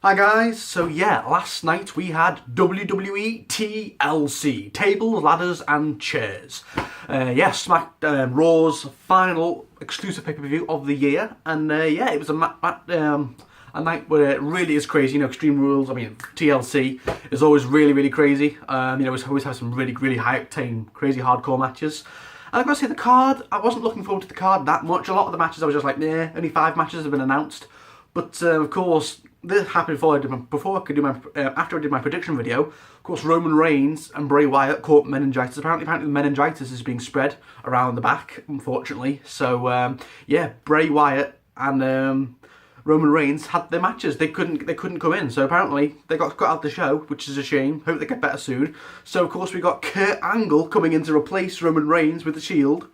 Hi guys, so yeah, last night we had WWE TLC, tables, ladders and chairs. Raw's final exclusive pay-per-view of the year, and yeah, it was a night where it really is crazy. You know, Extreme Rules, TLC is always really crazy. We always have some really high octane, crazy hardcore matches. And I've got to say, the card, I wasn't looking forward to the card that much. A lot of the matches I was just like, nah, only 5 matches have been announced. But of course, this happened after I did my prediction video. Of course, Roman Reigns and Bray Wyatt caught meningitis. Apparently the meningitis is being spread around the back, unfortunately. So yeah, Bray Wyatt and Roman Reigns had their matches. They couldn't come in. So apparently they got cut out of the show, which is a shame. Hope they get better soon. So of course we got Kurt Angle coming in to replace Roman Reigns with the Shield,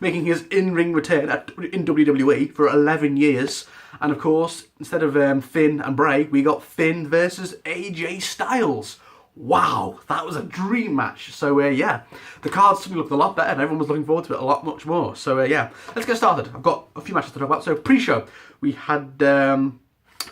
making his in-ring return in WWE for 11 years. And of course, instead of Finn and Bray, we got Finn versus AJ Styles. Wow, that was a dream match. So yeah, the card suddenly looked a lot better and everyone was looking forward to it much more. So yeah, let's get started. I've got a few matches to talk about. So pre-show, we had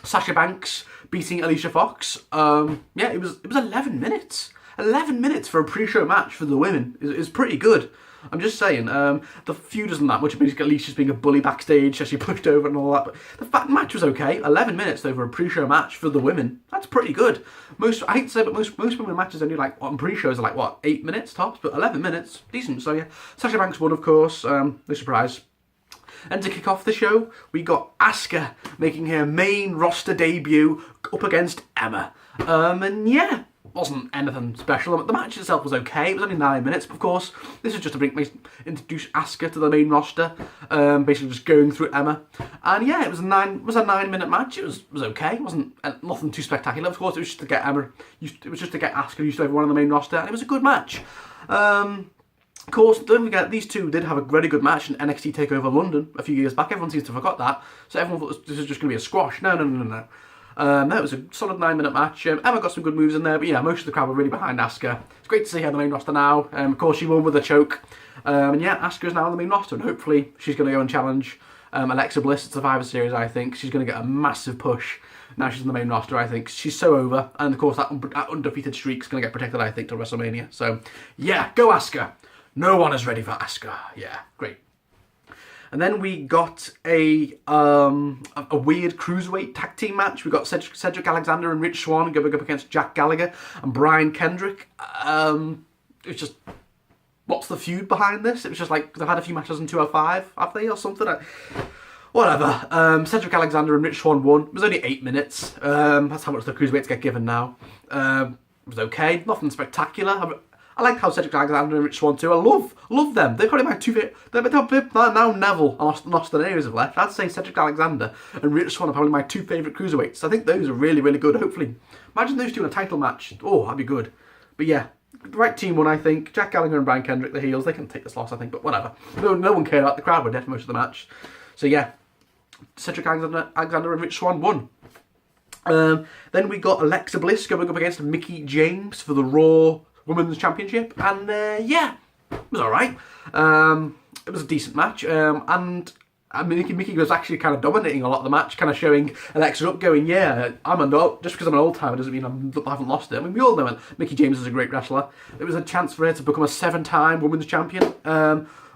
Sasha Banks beating Alicia Fox. Yeah, it was 11 minutes. 11 minutes for a pre-show match for the women is pretty good. I'm just saying, the feud isn't that much. Basically, Alicia's being a bully backstage as she pushed over and all that. But the match was okay. 11 minutes over a pre-show match for the women. That's pretty good. I hate to say, but most women matches only on pre-shows are like, what, 8 minutes tops? But 11 minutes, decent. So yeah, Sasha Banks won, of course. No surprise. And to kick off the show, we got Asuka making her main roster debut up against Emma. And yeah, wasn't anything special. The match itself was okay. It was only 9 minutes, but of course, this is just to introduce Asuka to the main roster. Basically, just going through Emma, and yeah, it was a 9-minute match. It was okay. It wasn't nothing too spectacular. Of course, it was just to get Asuka used to everyone on the main roster, and it was a good match. Of course, don't forget, these two did have a very good match in NXT TakeOver London a few years back. Everyone seems to have forgot that, so everyone thought this was just going to be a squash. No. No, it was a solid 9-minute match. Emma got some good moves in there, but yeah, most of the crowd were really behind Asuka. It's great to see her on the main roster now. Of course, she won with a choke. And yeah, Asuka's now on the main roster, and hopefully she's going to go and challenge Alexa Bliss at Survivor Series, I think. She's going to get a massive push. Now she's on the main roster, I think. She's so over, and of course that undefeated streak's going to get protected, I think, till WrestleMania. So yeah, go Asuka. No one is ready for Asuka. Yeah, great. And then we got a weird cruiserweight tag team match. We got Cedric Alexander and Rich Swann going up against Jack Gallagher and Brian Kendrick. It was just, what's the feud behind this? It was just like, they've had a few matches in 205, have they, or something? Whatever. Cedric Alexander and Rich Swann won. It was only 8 minutes. That's how much the cruiserweights get given now. It was okay. Nothing spectacular. I like how Cedric Alexander and Rich Swann too. I love them. They're probably my two favourite. Now Neville and Austin Aries have left. I'd say Cedric Alexander and Rich Swann are probably my 2 favourite cruiserweights. I think those are really good. Hopefully, imagine those two in a title match. Oh, that'd be good. But yeah, the right team won, I think. Jack Gallagher and Brian Kendrick, the heels, they can take this loss, I think. But whatever. No one cared about the crowd. Were dead for most of the match. So yeah, Cedric Alexander and Rich Swann won. Then we got Alexa Bliss going up against Mickie James for the Raw Women's Championship, and yeah, it was alright. It was a decent match, and Mickie was actually kind of dominating a lot of the match, kind of showing Alexa up, going, yeah, just because I'm an old timer doesn't mean I haven't lost it. I mean, we all know Mickie James is a great wrestler. It was a chance for her to become a 7-time Women's Champion.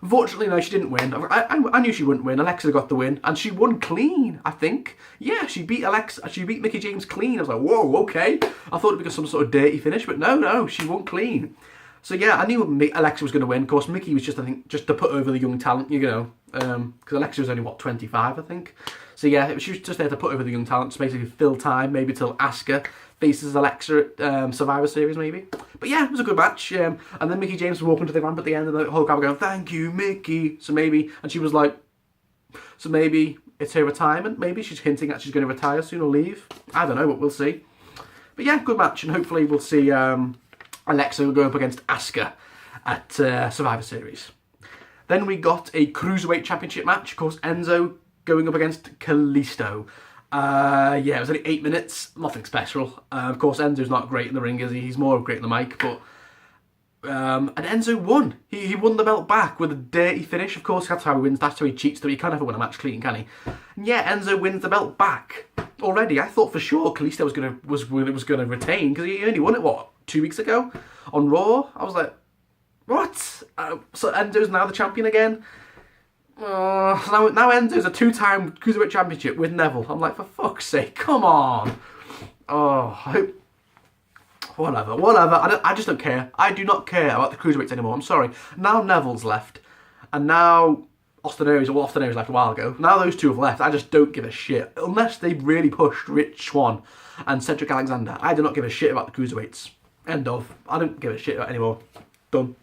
Unfortunately, no, she didn't win. I knew she wouldn't win. Alexa got the win, and she won clean, I think. Yeah, she beat Mickie James clean. I was like, whoa, okay. I thought it'd be some sort of dirty finish, but no, she won clean. So yeah, I knew Alexa was going to win. Of course, Mickie was just, I think, just to put over the young talent, because Alexa was only, 25, I think. So yeah, she was just there to put over the young talent, to basically fill time, maybe till Asuka faces Alexa at Survivor Series, maybe. But yeah, it was a good match. And then Mickie James was walking to the ramp at the end, and the whole crowd were going, thank you, Mickie. And she was like, so maybe it's her retirement. Maybe she's hinting that she's going to retire soon or leave. I don't know, but we'll see. But yeah, good match, and hopefully we'll see Alexa go up against Asuka at Survivor Series. Then we got a Cruiserweight Championship match. Of course, Enzo going up against Kalisto. Yeah, it was only 8 minutes, nothing special. Of course, Enzo's not great in the ring, is he? He's more great in the mic, but and Enzo won. He won the belt back with a dirty finish. Of course, that's how he wins. That's how he cheats. Though he can't ever win a match clean, can he? And yeah, Enzo wins the belt back. already. I thought for sure Kalisto was gonna retain because he only won it, what, 2 weeks ago on Raw. I was like, what? So Enzo's now the champion again. So now Enzo's a 2-time Cruiserweight Championship with Neville. I'm like, for fuck's sake, come on. Whatever. I just don't care. I do not care about the Cruiserweights anymore. I'm sorry. Now Neville's left, and now Austin Aries left a while ago. Now those two have left. I just don't give a shit. Unless they've really pushed Rich Swann and Cedric Alexander. I do not give a shit about the Cruiserweights. End of. I don't give a shit about it anymore. Done.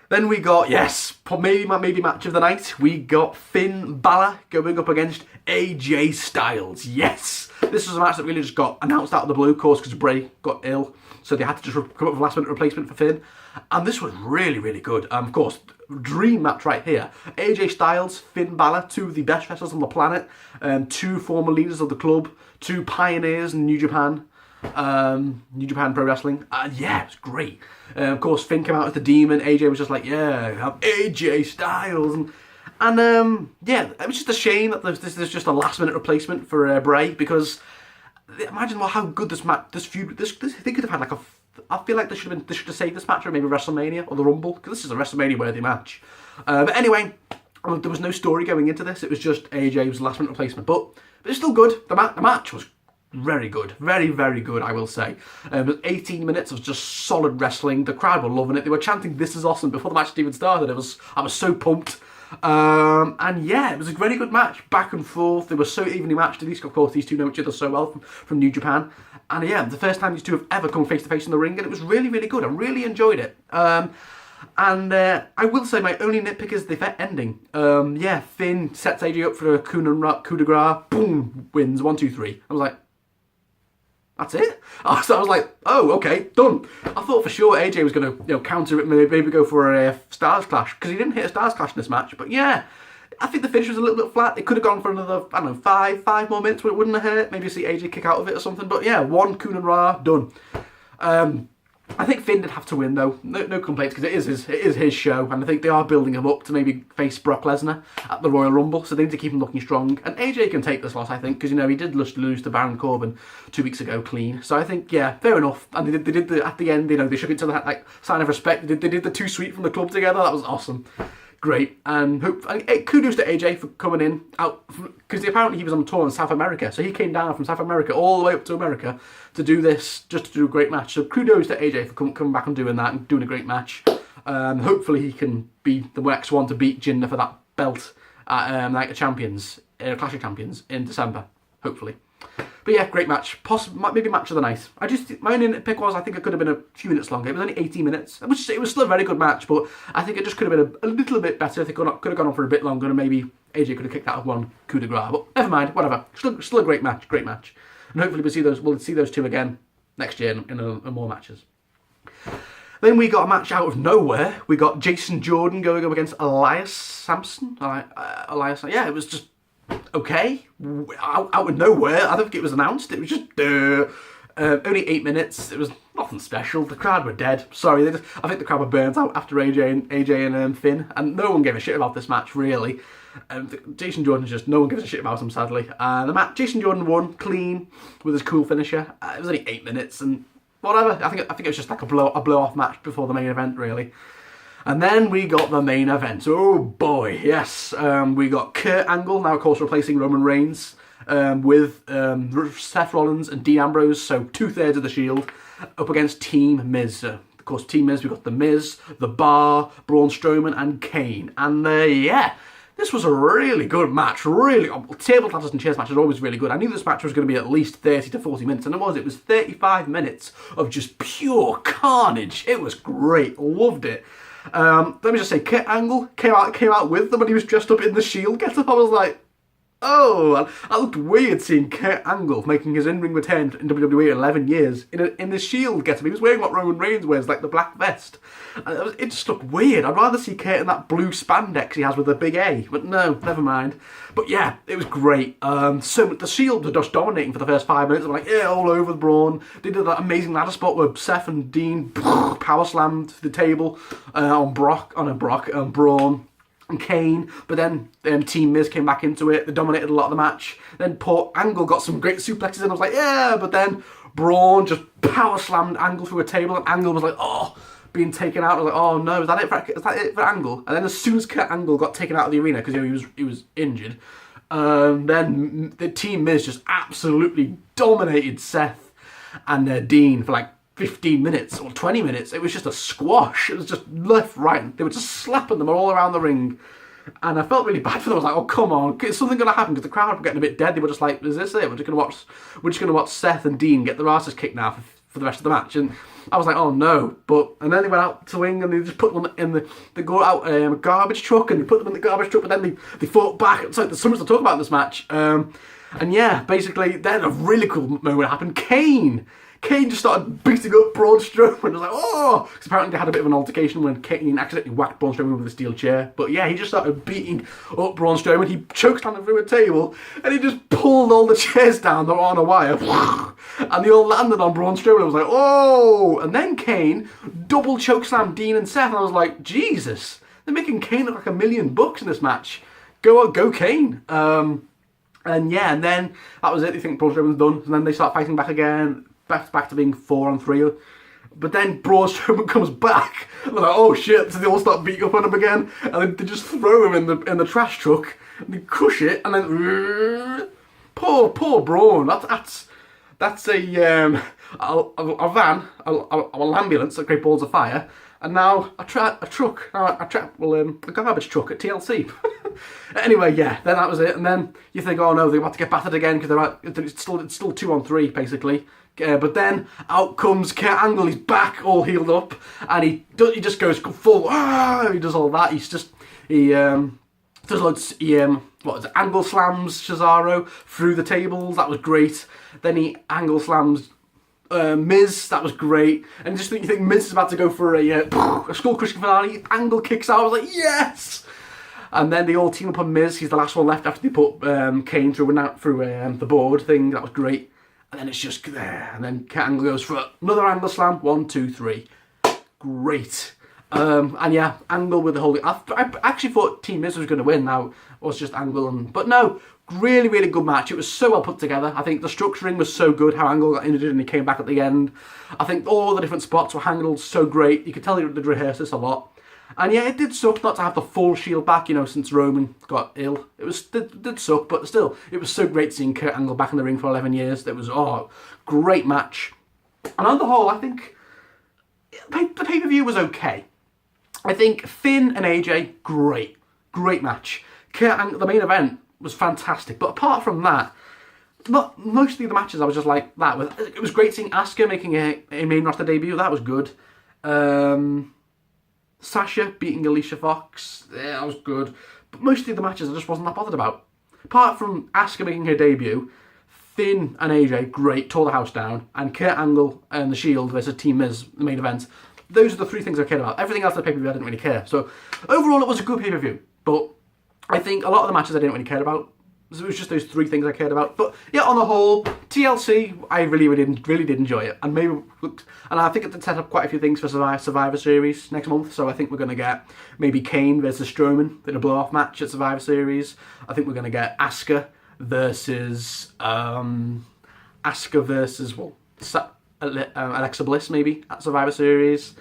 Then we got, yes, maybe match of the night. We got Finn Balor going up against AJ Styles. Yes! This was a match that really just got announced out of the blue, of course, because Bray got ill. So they had to just come up with a last-minute replacement for Finn. And this was really, really good. Of course, dream match right here. AJ Styles, Finn Balor, two of the best wrestlers on the planet. 2 former leaders of the club. 2 pioneers in New Japan. New Japan Pro Wrestling. Yeah, it was great. Of course, Finn came out as the Demon. AJ was just like, yeah, I'm AJ Styles. And yeah, it was just a shame that there's just a last-minute replacement for Bray, because imagine how good this feud, they could have had I feel like they should have saved this match for maybe WrestleMania or the Rumble, because this is a WrestleMania-worthy match. But anyway, there was no story going into this. It was just AJ's last-minute replacement, but it's still good. The match was very good. Very, very good, I will say. It was 18 minutes of just solid wrestling. The crowd were loving it. They were chanting, "This is awesome," before the match even started. I was so pumped. And yeah, it was a very good match. Back and forth. They were so evenly matched. At least, of course, these two know each other so well from New Japan. And yeah, the first time these two have ever come face to face in the ring, and it was really, really good. I really enjoyed it. And I will say my only nitpick is the ending. Yeah, Finn sets AJ up for a coup de grace. Boom, wins 1, 2, 3. I was like, that's it? So I was like, oh, okay, done. I thought for sure AJ was going to counter it, maybe go for a Stars Clash, because he didn't hit a Stars Clash in this match. But yeah, I think the finish was a little bit flat. It could have gone for another, I don't know, five more minutes, but it wouldn't have hurt. Maybe see AJ kick out of it or something. But yeah, 1 coup de grace, done. I think Finn did have to win though. No complaints, because it is his show, and I think they are building him up to maybe face Brock Lesnar at the Royal Rumble, so they need to keep him looking strong. And AJ can take this loss, I think, because he did lose to Baron Corbin 2 weeks ago clean. So I think, yeah, fair enough. And they did at the end, they shook it to the sign of respect. They did the 2 sweet from the club together. That was awesome. Great, and kudos to AJ for coming in out, because apparently he was on tour in South America, so he came down from South America all the way up to America to do this, just to do a great match. So kudos to AJ for coming back and doing that and doing a great match. Hopefully he can be the next one to beat Jinder for that belt at Night of Champions, Clash of Champions in December, hopefully. But yeah, great match. Maybe match of the night. My only pick was, I think it could have been a few minutes longer. It was only 18 minutes. It was still a very good match, but I think it just could have been a little bit better if it could have gone on for a bit longer, and maybe AJ could have kicked out of 1 coup de grace. But never mind, whatever. Still a great match. And hopefully we'll see those two again next year in more matches. Then we got a match out of nowhere. We got Jason Jordan going up against Elias Sampson. Yeah, it was just okay, out of nowhere. I don't think it was announced. It was just only 8 minutes. It was nothing special. The crowd were dead. Sorry, I think the crowd were burnt out after AJ and Finn, and no one gave a shit about this match really. Jason Jordan, no one gives a shit about him, sadly. The match, Jason Jordan won clean with his cool finisher. It was only 8 minutes and whatever. I think it was just like a blow off match before the main event really. And then we got the main event. Oh boy, yes. We got Kurt Angle, now of course replacing Roman Reigns, with Seth Rollins and Dean Ambrose, so 2/3 of the Shield, up against Team Miz. Of course, Team Miz, we got The Miz, The Bar, Braun Strowman and Kane. And yeah, this was a really good match. Really, table ladders and chairs matches are always really good. I knew this match was going to be at least 30 to 40 minutes, and it was 35 minutes of just pure carnage. It was great, loved it. Let me just say, Kurt Angle came out with them, and he was dressed up in the Shield get-up. I was like, oh, I looked weird seeing Kurt Angle making his in-ring return in WWE in 11 years in the Shield get-up. He was wearing what Roman Reigns wears, like the black vest. And it just looked weird. I'd rather see Kurt in that blue spandex he has with the big A, but no, never mind. But yeah, it was great. So the Shield were just dominating for the first 5 minutes. I'm like, yeah, all over the Braun. They did that amazing ladder spot where Seth and Dean power slammed the table on Braun. and Kane, but then Team Miz came back into it. They dominated a lot of the match. Then poor Angle got some great suplexes, and I was like, yeah, but then Braun just power slammed Angle through a table, and Angle was like, oh, being taken out. I was like, oh no, is that it for Angle? And then as soon as Kurt Angle got taken out of the arena because he was injured, then the Team Miz just absolutely dominated Seth and Dean for like 15 minutes or 20 minutes. It was just a squash. It was just left, right. They were just slapping them all around the ring. And I felt really bad for them. I was like, oh, come on. Is something going to happen? Because the crowd were getting a bit dead. They were just like, is this it? We're just going to watch Seth and Dean get their asses kicked now for the rest of the match. And I was like, oh, no. And then they went out to wing and they just put them in they go out a garbage truck and they put them in the garbage truck. But then they fought back. It's like there's so much to talk about in this match. And yeah, basically, then a really cool moment happened. Kane just started beating up Braun Strowman. I was like, oh! Because apparently they had a bit of an altercation when Kane accidentally whacked Braun Strowman with a steel chair. But yeah, he just started beating up Braun Strowman. He chokeslammed him through a table, and he just pulled all the chairs down that were on a wire. And they all landed on Braun Strowman. I was like, oh! And then Kane double chokeslammed Dean and Seth. And I was like, Jesus! They're making Kane look like $1 million in this match. Go Kane! And yeah, and then that was it. They think Braun Strowman's done. And then they start fighting back again. Back to being 4-on-3. But then Braun Strowman comes back. And they're like, oh shit. So they all start beating up on him again. And then they just throw him in the trash truck. And they crush it. And then... Poor Braun. That's a van. An ambulance at Great Balls of Fire. And now a truck. A garbage truck at TLC. Anyway, yeah, then that was it. And then you think, oh no, they're about to get battered again because it's still 2-on-3 basically. But then out comes Kurt Angle. He's back, all healed up, and he just goes full. He does all that. He does loads. Angle slams Cesaro through the tables. That was great. Then he angle slams Miz. That was great. And you think Miz is about to go for a skull crushing finale. Angle kicks out. I was like, yes. And then they all team up on Miz. He's the last one left after they put Kane through the board thing. That was great. And then it's just there. And then Kurt Angle goes for another angle slam. 1, 2, 3. Great. And yeah, Angle with the whole... I actually thought Team Miz was going to win. Now it was just Angle. But no, really, really good match. It was so well put together. I think the structuring was so good. How Angle got injured and he came back at the end. I think all the different spots were handled so great. You could tell they'd rehearsed this a lot. And yeah, it did suck not to have the full Shield back, since Roman got ill. It did suck, but still, it was so great seeing Kurt Angle back in the ring for 11 years. It was, great match. And on the whole, I think the pay-per-view was okay. I think Finn and AJ, great. Great match. Kurt Angle, the main event, was fantastic. But apart from that, mostly the matches I was just like that. It was great seeing Asuka making a main roster debut. That was good. Sasha beating Alicia Fox, yeah, that was good. But mostly the matches I just wasn't that bothered about. Apart from Asuka making her debut, Finn and AJ, great, tore the house down. And Kurt Angle and The Shield versus Team Miz, the main event. Those are the three things I cared about. Everything else in the pay-per-view I didn't really care. So overall it was a good pay-per-view. But I think a lot of the matches I didn't really care about. So it was just those three things I cared about. But yeah, on the whole, TLC, I really did enjoy it. And I think it set up quite a few things for Survivor Series next month. So I think we're going to get maybe Kane versus Strowman in a blow-off match at Survivor Series. I think we're going to get Asuka versus Alexa Bliss maybe at Survivor Series.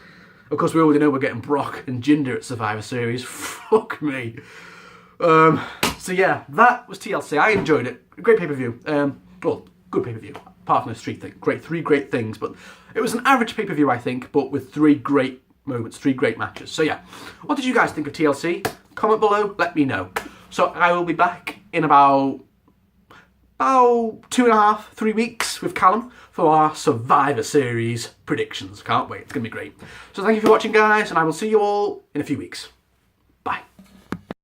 Of course, we already know we're getting Brock and Jinder at Survivor Series. Fuck me. So yeah, that was TLC. I enjoyed it. Great pay-per-view. Good pay-per-view. Apart from those three great things. But it was an average pay-per-view, I think, but with 3 great moments, 3 great matches. So yeah, what did you guys think of TLC? Comment below, let me know. So I will be back in about 2.5, 3 weeks with Callum for our Survivor Series predictions. Can't wait, it's going to be great. So thank you for watching, guys, and I will see you all in a few weeks. Bye.